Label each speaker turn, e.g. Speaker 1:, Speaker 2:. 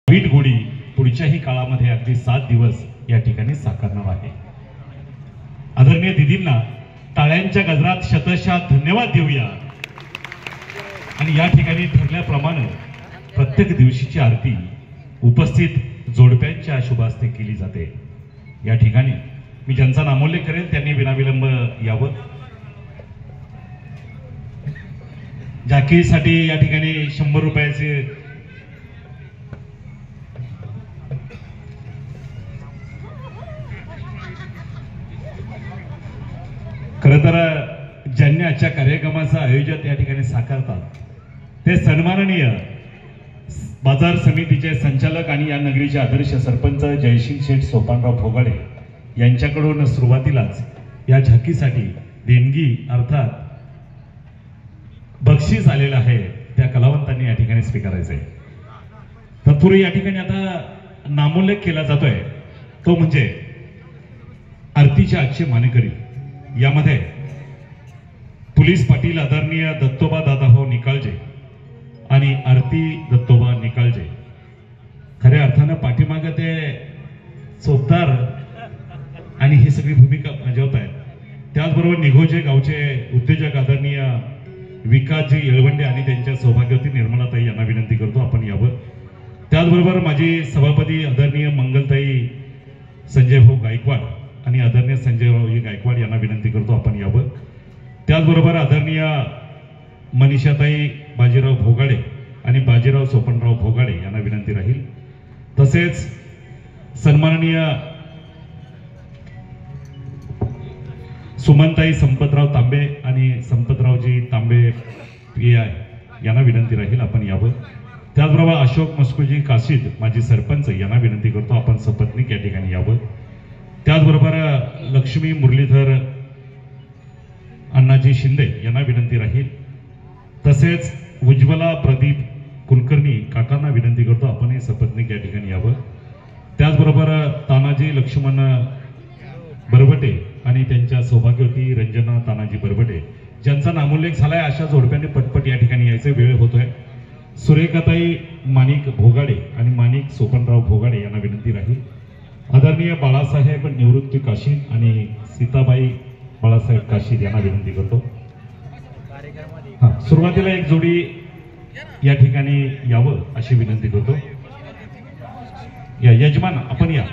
Speaker 1: वीट गोडी पुढच्याही काळामध्ये अगदी 7 दिवस या ठिकाणी साकारणार आहे। आदरणीय दिदींना टाळ्यांच्या गजरात शतशः धन्यवाद देऊया आणि या ठिकाणी ठरल्याप्रमाणे प्रत्येक दिवशीची आरती उपस्थित जोडप्यांच्या शुभ हस्ते केली जाते। या ठिकाणी मी ज्यांचा नामोल्लेख करेल त्यांनी विनाविलंब यावं। झाकीसाठी या ठिकाणी 100 रुपयाचे खरं तर ज्यांनी आजच्या कार्यक्रमाचं आयोजन या ठिकाणी साकारतात ते सन्माननीय बाजार समितीचे संचालक आणि या नगरीचे आदर्श सरपंच जयसिंग शेठ सोपानराव भोगाडे यांच्याकडून सुरुवातीलाच या झाकीसाठी देणगी अर्थात बक्षीस आलेलं आहे त्या कलावंतांनी या ठिकाणी स्वीकारायचं आहे। तत्पूर्वी या ठिकाणी आता नामोल्लेख केला जातोय तो म्हणजे आरतीच्या आजचे मानेकरी। यामध्ये पोलीस पाटील आदरणीय दत्तोबा दादाभाऊ निकाळजे आणि आरती दत्तोबा निकाळजे खऱ्या अर्थानं पाठीमागे ते चोपदार आणि ही सगळी भूमिका बजावत आहेत। त्याचबरोबर निघोजे गावचे उद्योजक आदरणीय विकासजी येळवंडे आणि त्यांच्या सौभाग्यवती निर्मलाताई यांना विनंती करतो आपण यावं। त्याचबरोबर माजी सभापती आदरणीय मंगलताई संजय भाऊ गायकवाड आणि आदरणीय संजय भाऊ गायकवाड यांना विनंती करतो आपण यावं। त्याचबरोबर आदरणीय मनीषाताई बाजीराव भोगाडे आणि बाजीराव सोपनराव भोगाडे यांना विनंती राहील। तसेच सन्माननीय सुमनताई संपतराव तांबे आणि संपतरावजी तांबे यांना विनंती राहील आपण यावं। त्याचबरोबर अशोक मस्कुजी काशीद माजी सरपंच यांना विनंती करतो आपण सपत्नीक या ठिकाणी यावं। त्याचबरोबर लक्ष्मी मुरलीधर अण्णाजी शिंदे यांना विनंती राहील। तसेच उज्ज्वला प्रदीप कुलकर्णी काकांना विनंती करतो आपण हे सपत्नीक या ठिकाणी यावं। त्याचबरोबर तानाजी लक्ष्मण बरबटे आणि त्यांच्या सौभाग्यवती रंजना तानाजी बरबटे ज्यांचा नामोल्लेख झालाय अशा जोडप्याने पटपट या ठिकाणी यायचे वेळ होतोय। सुरेखाताई माणिक भोगाडे आणि माणिक सोपनराव भोगाडे यांना विनंती राहील। आदरणीय बाळासाहेब निवृत्ती काशीद आणि सीताबाई बाळासाहेब काशीद यांना विनंती करतो। सुरुवातीला एक जोडी या ठिकाणी यावं अशी विनंती करतो। या यजमान आपण या।